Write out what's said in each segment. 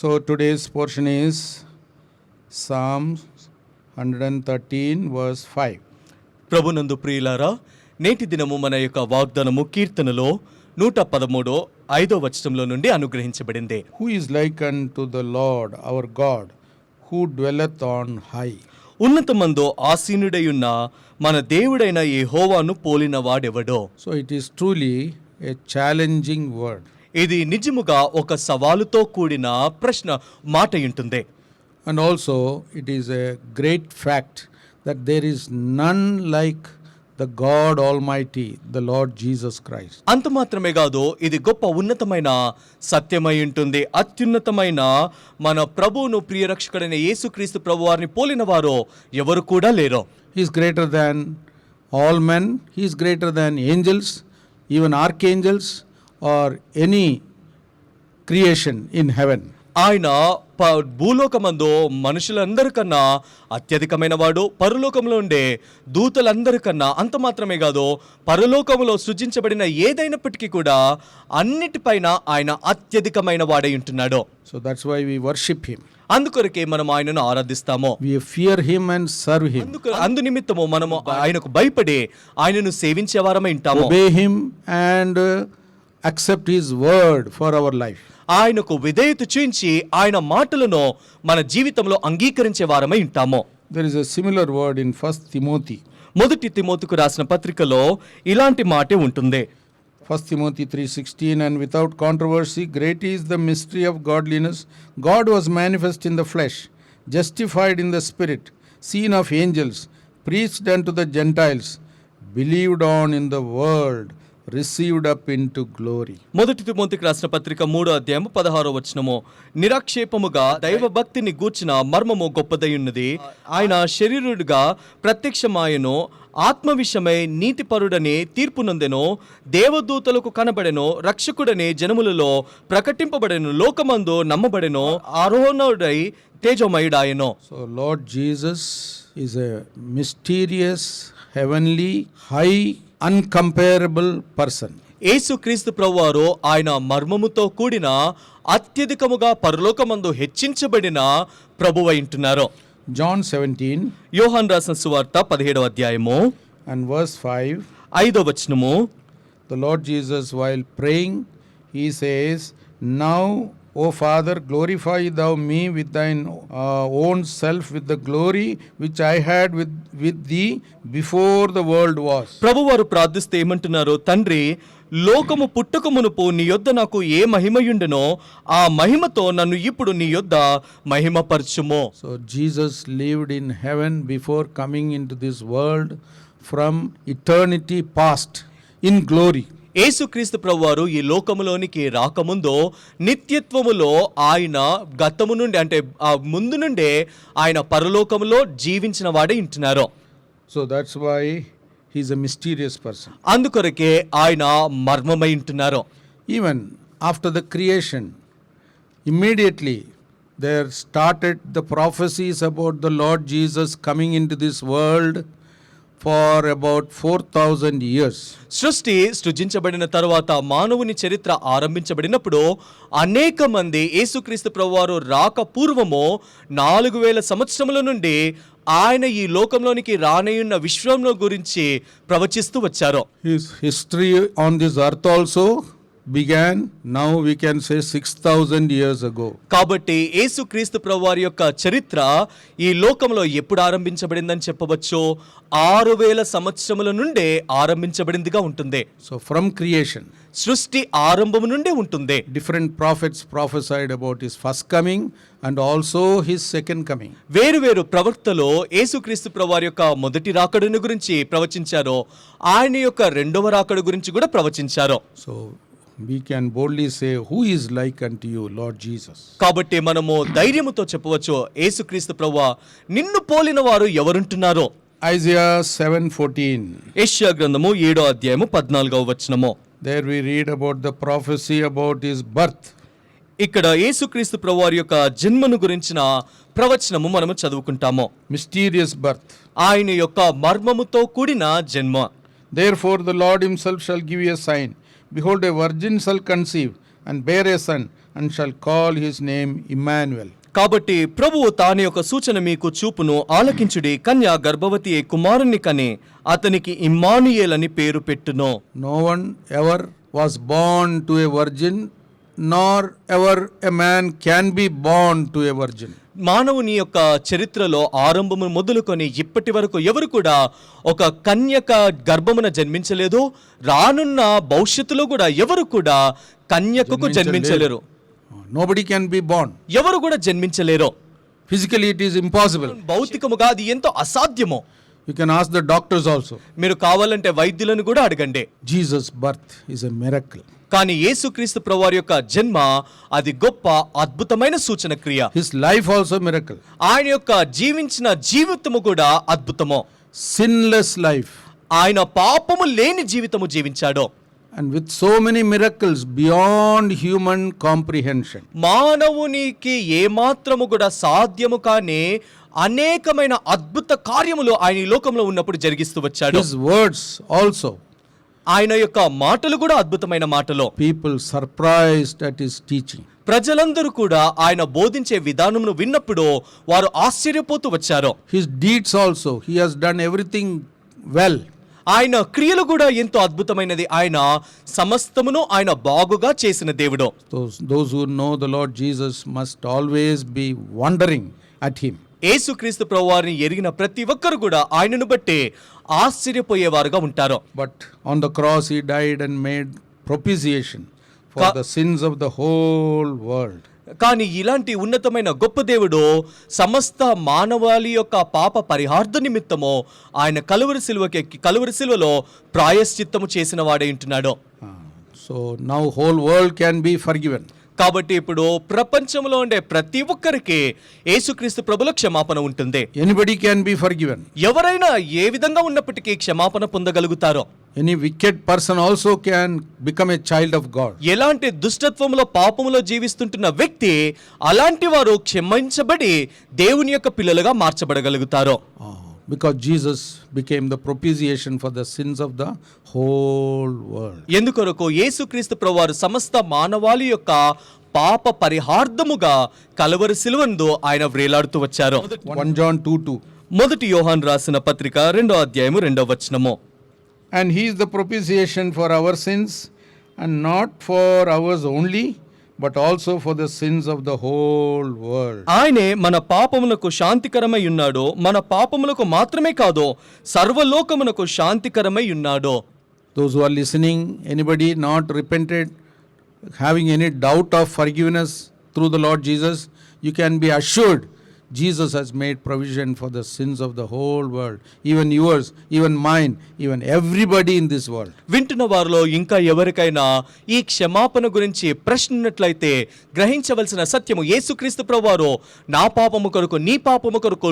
So today's portion is Psalms 113 verse 5. ప్రభునందు ప్రియులారా, నేటి దినము మన యొక్క వాగ్దానము కీర్తనలో 113 వచనంలో నుండి అనుగ్రహించబడింది. Who is like unto the Lord our God, who dwelleth on high? ఉన్నతమందు ఆసీనుడైయున్న మన దేవుడైన యెహోవాను పోలిన వాడెవడో. So it is truly a challenging word. ఇది నిజముగా ఒక సవాలుతో కూడిన మాట ఉంటుంది. And also it is a great fact that there is none like the God Almighty, the Lord Jesus Christ. అంత మాత్రమే కాదు, ఇది గొప్ప ఉన్నతమైన సత్యమై ఉంటుంది. అత్యున్నతమైన మన ప్రభువును ప్రియరక్షకుడైన యేసుక్రీస్తు ప్రభువారిని పోలిన వారు ఎవరు కూడా లేరు. He is greater than all men. He is greater than angels, even archangels or any creation in heaven. ఆయన భూలోకమందు మనుషులందరికన్నా అత్యధికమైన వాడు, పరలోకంలో ఉండే దూతలందరికన్నా. అంత మాత్రమే కాదు, పరలోకంలో సృజించబడిన ఏదైనప్పటికీ కూడా అన్నిటిపైన ఆయన అత్యధికమైన వాడై ఉంటున్నాడు. So that's why we worship him. అందుకొరకే మనం ఆయనను ఆరాధిస్తాము. We fear him and serve him. అందు నిమిత్తము మనము ఆయనకు భయపడి ఆయనను సేవించే వారమై ఉంటాము. Obey him and accept his word for our life. ఆయనకు విధేయత చూయించి ఆయన మాటలను మన జీవితంలో అంగీకరించే వారమై ఉంటాము. There is a similar word in 1 Timothy. మొదటి తిమోతికు రాసిన పత్రికలో ఇలాంటి మాటే ఉంటుంది. 1 Timothy 3:16, and without controversy, great is the mystery of godliness. God was manifest in the flesh, justified in the spirit, seen of angels, preached unto the Gentiles, believed on in the world, received up into glory. మొదటి తిమోతికి రాసిన పత్రిక 3:16 నిరాక్షేపముగా దైవ భక్తిని గూర్చిన మర్మము గొప్పదై ఉన్నది. ఆయన శరీరుడిగా ప్రత్యక్షమాయను, ఆత్మ విషయమై నీతిపరుడని తీర్పు నొందెను, దేవదూతలకు కనబడెను, రక్షకుడని జనములలో ప్రకటింపబడెను, లోకమందు నమ్మబడెను, ఆరోహణుడై తేజోమయుడాయను. So Lord Jesus is a mysterious, heavenly, high, uncomparable person. యేసుక్రీస్తు ప్రభువారు ఆయన మర్మముతో కూడిన అత్యధికముగా పరలోకమందు హెచ్చించబడిన ప్రభువై ఉంటున్నారు. John 17 యోహాను రాసిన సువార్త 17 and verse 5. 5 The Lord Jesus, while praying, he says, now, O Father, glorify thou me with thine own self, with the glory which I had with thee before the world was. ప్రభువారు ప్రార్థిస్తే ఏమంటున్నారు? తండ్రి, లోకము పుట్టక మునుపు నీ యొద్ద నాకు ఏ మహిమయుండెనో ఆ మహిమతో నన్ను ఇప్పుడు నీ యొద్ద మహిమపరచుము. So Jesus lived in heaven before coming into this world, from eternity past, in glory. యేసుక్రీస్తు ప్రభువారు ఈ లోకములోనికి రాకముందు నిత్యత్వములో ఆయన గతము నుండి అంటే ముందు నుండే ఆయన పరలోకములో జీవించిన వాడే ఉంటున్నారు. So that's why he's a mysterious person. అందుకొరకే ఆయన మర్మమై ఉంటున్నారు. Even after the creation, immediately there started the prophecies about the Lord Jesus coming into this world for about 4,000 years. సృజించబడిన తరువాత మానవుని చరిత్ర ఆరంభించబడినప్పుడు అనేక మంది యేసుక్రీస్తు ప్రభువారు రాక పూర్వము 4,000 సంవత్సరముల నుండి ఆయన ఈ లోకంలోనికి రానయ్యున్న విశ్వంలో గురించి ప్రవచిస్తూ వచ్చారు. His history on this earth also began, now we can say 6,000 years ago. కాబట్టి యేసుక్రీస్తు ప్రభువారి యొక్క చరిత్ర ఈ లోకంలో ఎప్పుడు ఆరంభించబడిందని చెప్పవచ్చు? 6,000 సంవత్సరముల నుండే ఆరంభించబడిందిగా ఉంటుంది. So from creation, సృష్టి ఆరంభము నుండే ఉంటుంది. different prophets prophesied about his first coming and also his second coming. వేరు ప్రవక్తలు యేసుక్రీస్తు ప్రభువారి యొక్క మొదటి రాకడను గురించి ప్రవచించారు, ఆయన యొక్క రెండవ రాకడ గురించి కూడా ప్రవచించారు. So we can boldly say, who is like unto you, Lord Jesus? కాబట్టి మనము ధైర్యముతో చెప్పవచ్చు, యేసుక్రీస్తు ప్రభువా నిన్ను పోలిన వారు ఎవరుంటున్నారో. Isaiah 7:14. యెషయా గ్రంథము 7:14 There we read about the prophecy about his birth. ఇక్కడ యేసుక్రీస్తు ప్రభువారి యొక్క జన్మను గురించిన ప్రవచనము మనము చదువుకుంటాము. Mysterious birth. ఆయన యొక్క మర్మముతో కూడిన జన్మ. Therefore the Lord himself shall give you a sign. Behold, a virgin shall conceive and bear a son, and shall call his name Emmanuel. కాబట్టి ప్రభువు తాని యొక్క సూచన మీకు చూపును, ఆలకించుడి, కన్య గర్భవతి అయి కుమారుని కని అతనికి ఇమ్మానుయేల్ అని పేరు పెట్టును. No one ever was born to a virgin, nor ever a man can be born to a virgin. మానవుని యొక్క చరిత్రలో ఆరంభము మొదలుకొని ఇప్పటి వరకు ఎవరు కూడా ఒక కన్యక గర్భమున జన్మించలేదు, రానున్న భవిష్యత్తులో కూడా ఎవరు కూడా కన్యకకు జన్మించలేరు. Nobody can be born. ఎవరు కూడా జన్మించలేరు. Physically it is impossible. భౌతికముగా అది ఎంతో అసాధ్యము. You can ask the doctors also. మీరు కావాలంటే వైద్యులను కూడా అడగండి. Jesus' birth is a miracle. కానీ యేసుక్రీస్తు ప్రభువారి యొక్క జన్మ అది గొప్ప అద్భుతమైన సూచన క్రియ. His life also miracle. ఆయన యొక్క జీవించిన జీవితము కూడా అద్భుతము. Sinless life. ఆయన పాపము లేని జీవితము జీవించాడు. And with so many miracles beyond human comprehension. మానవునికి ఏమాత్రము కూడా సాధ్యము కాని అనేకమైన అద్భుత కార్యములు ఆయన ఈ లోకంలో ఉన్నప్పుడు జరిగిస్తూ వచ్చాడు. His words also. ఆయన యొక్క మాటలు కూడా అద్భుతమైన మాటలు. People surprised at his teaching. ప్రజలందరూ కూడా ఆయన బోధించే విధానమును విన్నప్పుడు వారు ఆశ్చర్యపోతూ వచ్చారు. His deeds also. He has done everything well. ఆయన క్రియలు కూడా ఎంతో అద్భుతమైనది. ఆయన సమస్తమును ఆయన బాగుగా చేసిన దేవుడు. Those who know the Lord Jesus must always be wondering at him. యేసుక్రీస్తు ప్రభువారిని ఎరిగిన ప్రతి ఒక్కరు కూడా ఆయనను బట్టి ఆశ్చర్యపోయేవారుగా ఉంటారు. But on the cross he died and made propitiation for the sins of the whole world. కానీ ఇలాంటి ఉన్నతమైన గొప్ప దేవుడు సమస్త మానవాళి యొక్క పాప పరిహార్థ నిమిత్తము ఆయన కలువరి సిలువలో ప్రాయశ్చిత్తము చేసిన వాడే ఉంటున్నాడు. So now whole world can be forgiven. కాబట్టి ఇప్పుడు ప్రపంచంలో ఉండే ప్రతి ఒక్కరికి యేసుక్రీస్తు ప్రభులో క్షమాపణ ఉంటుంది. Anybody can be forgiven. ఎవరైనా ఏ విధంగా ఉన్నప్పటికీ క్షమాపణ పొందగలుగుతారో. Any wicked person also can become a child of God. ఎలాంటి దుష్టత్వంలో పాపములో జీవిస్తుంటున్న వ్యక్తి అలాంటి వారు క్షమించబడి దేవుని యొక్క పిల్లలుగా మార్చబడగలుగుతారు. Because Jesus became the propitiation for the sins of the whole world. ఎందుకొరకు యేసుక్రీస్తు ప్రభువారు సమస్త మానవాళి యొక్క పాప పరిహార్థముగా కలువరి సిలువందు ఆయన వ్రేలాడుతూ వచ్చారు. 1 John 2:2. మొదటి యోహాను రాసిన పత్రిక 2వ అధ్యాయము 2వ వచనము. And he is the propitiation for our sins, and not for ours only, but also for the sins of the whole world. ఆయనే మన పాపములకు శాంతికరమై ఉన్నాడు. మన పాపములకు మాత్రమే కాదు సర్వలోకమునకు శాంతికరమై ఉన్నాడు. Those who are listening, anybody not repented, having any doubt of forgiveness through the Lord Jesus, you can be assured Jesus has made provision for the sins of the whole world, even yours, even mine, even everybody in this world. వింటున్న వారిలో ఇంకా ఎవరికైనా ఈ క్షమాపణ గురించి ప్రశ్న ఉన్నట్లయితే గ్రహించవలసిన సత్యము యేసుక్రీస్తు ప్రభువారు నా పాపము కొరకు, నీ పాపము కొరకు,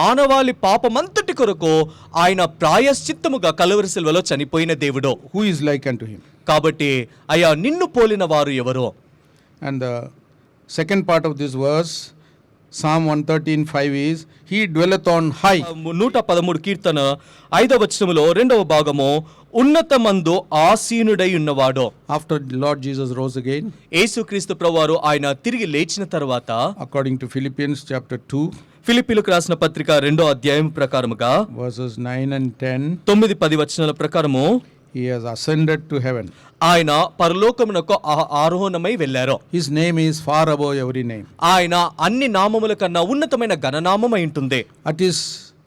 మానవాళి పాపమంతటి కొరకు ఆయన ప్రాయశ్చిత్తముగా కలువరి సిలువలో చనిపోయిన దేవుడు. Who is like unto him? కాబట్టి అయ్యా నిన్ను పోలిన వారు ఎవరో. And the second part of this verse, Psalm 113:5 is, he dwelleth on high. 113 కీర్తన 5వ వచనములో 2వ భాగము, ఉన్నతమందు ఆసీనుడై ఉన్నవాడు. After Lord Jesus rose again, యేసుక్రీస్తు ప్రభువారు ఆయన తిరిగి లేచిన తర్వాత, according to Philippians chapter 2, ఫిలిప్పీయులకు రాసిన పత్రిక 2వ అధ్యాయం ప్రకారముగా verses 9 and 10, 9-10 వచనాల ప్రకారము, he has ascended to heaven. ఆయన పరలోకమునకు ఆరోహణమై వెళ్ళారు. His name is far above every name. ఆయన అన్ని నామముల కన్నా ఉన్నతమైన ఘననామమై ఉంటుంది. At his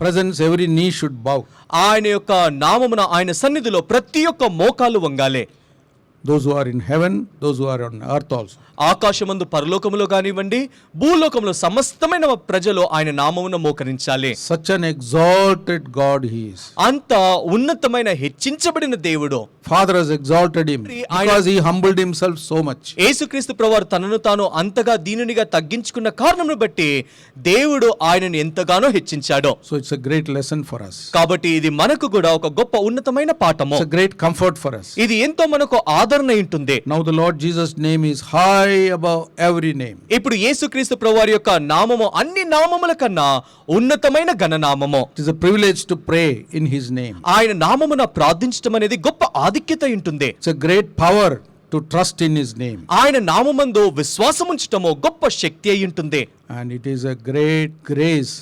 presence every knee should bow. ఆయన యొక్క నామమున, ఆయన సన్నిధిలో ప్రతి ఒక్క మోకాలు వంగాలే. Those who are in heaven, those who are on earth also. ఆకాశమందు పరలోకములో కానివ్వండి, భూలోకములో సమస్తమైన ప్రజలు ఆయన నామమున మోకరించాలి. Such an exalted God he is. అంత ఉన్నతమైన హెచ్చించబడిన దేవుడు. Father has exalted him because he humbled himself so much. యేసుక్రీస్తు ప్రభువారు తనను తాను అంతగా దీనునిగా తగ్గించుకున్న కారణమును బట్టి దేవుడు ఆయనను ఎంతగానో హెచ్చించాడు. So it's a great lesson for us. కాబట్టి ఇది మనకు కూడా ఒక గొప్ప ఉన్నతమైన పాఠము. It's a great comfort for us. ఇది ఎంతో మనకు ఆదరణ ఉంటుంది. Now the Lord Jesus' name is high above every name. ఇప్పుడు యేసుక్రీస్తు ప్రభువారి యొక్క నామము అన్ని నామముల కన్నా ఉన్నతమైన ఘననామము. It is a privilege to pray in his name. ఆయన నామమున ప్రార్థించడం అనేది గొప్ప ఆధిక్యత ఉంటుంది. It's a great power to trust in His name. ఆయన నామమందు విశ్వాసముంచటము గొప్ప శక్తి అయి ఉంటుంది. And it is a great grace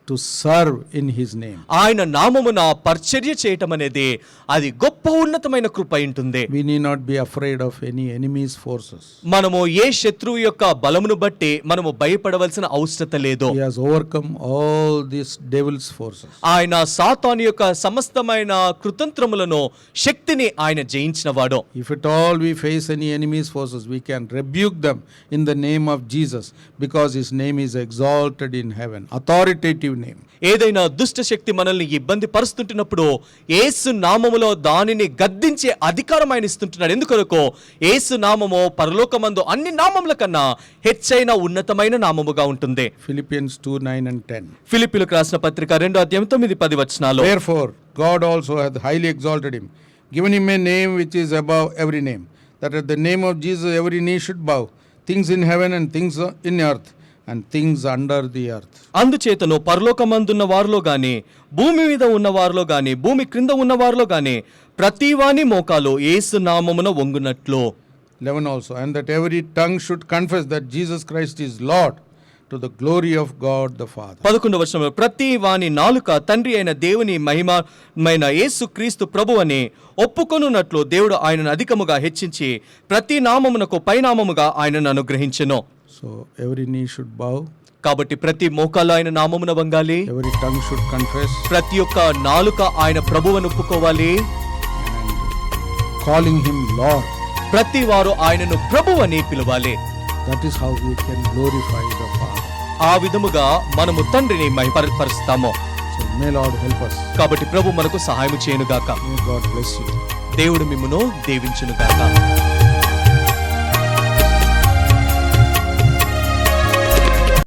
to serve in His name. ఆయన నామమున పరిచర్య చేయటం అనేది అది గొప్ప ఉన్నతమైన కృప అయి ఉంటుంది. We need not be afraid of any enemy's forces. మనము ఏ శత్రువు యొక్క బలమును బట్టి మనము భయపడవలసిన అవసరత లేదు. He has overcome all these devil's forces. ఆయన సాతాను యొక్క సమస్తమైన కృతంత్రములను శక్తిని ఆయన జయించినవాడు. If at all we face any enemy's forces, we can rebuke them in the name of Jesus, because His name is exalted in heaven. Authoritative name. ఏదైనా దుష్ట శక్తి మనల్ని ఇబ్బంది పరుస్తుంటున్నప్పుడు యేసు నామములో దానిని గద్దించే అధికారం ఆయన ఇస్తుంటున్నాడు. ఎందుకొరకు యేసు నామము పరలోకమందు అన్ని నామముల కన్నా హెచ్చైన ఉన్నతమైన నామముగా ఉంటుంది. Philippians 2:9-10. ఫిలిప్పీయులకు రాసిన పత్రిక 2:9-10 వచనాలు. Wherefore God also hath highly exalted him, given him a name which is above every name, that at the name of Jesus every knee should bow, things in heaven and things in earth and things under the earth. అందుచేతను పరలోకమందున్న వారిలో గాని భూమి మీద ఉన్న వారిలో గాని భూమి క్రింద ఉన్న వారిలో గాని ప్రతివాని మోకాలు యేసు నామమున వంగునట్లు. 11 also, and that every tongue should confess that Jesus Christ is Lord, to the glory of God the Father. 11వ వచనంలో ప్రతి వాని నాలుక తండ్రి అయిన దేవుని మహిమమైన యేసు క్రీస్తు ప్రభువని ఒప్పుకొనున్నట్లు దేవుడు ఆయనను అధికముగా హెచ్చించి ప్రతి నామమునకు పైనామముగా ఆయనను అనుగ్రహించెను. So every knee should bow, కాబట్టి ప్రతి మోకాలు ఆయన నామమున వంగాలి. every tongue should confess, ప్రతి ఒక్క నాలుక ఆయన ప్రభువును ఒప్పుకోవాలి. and calling him Lord. ప్రతి వారు ఆయనను ప్రభువని పిలవాలి. That is how we can glorify the Father. ఆ విధముగా మనము తండ్రిని మహిమపరుస్తాము. So may Lord help us. కాబట్టి ప్రభు మనకు సహాయం చేయనుగాక. May God bless you. దేవుడు మిమ్మును దీవించునుగాక.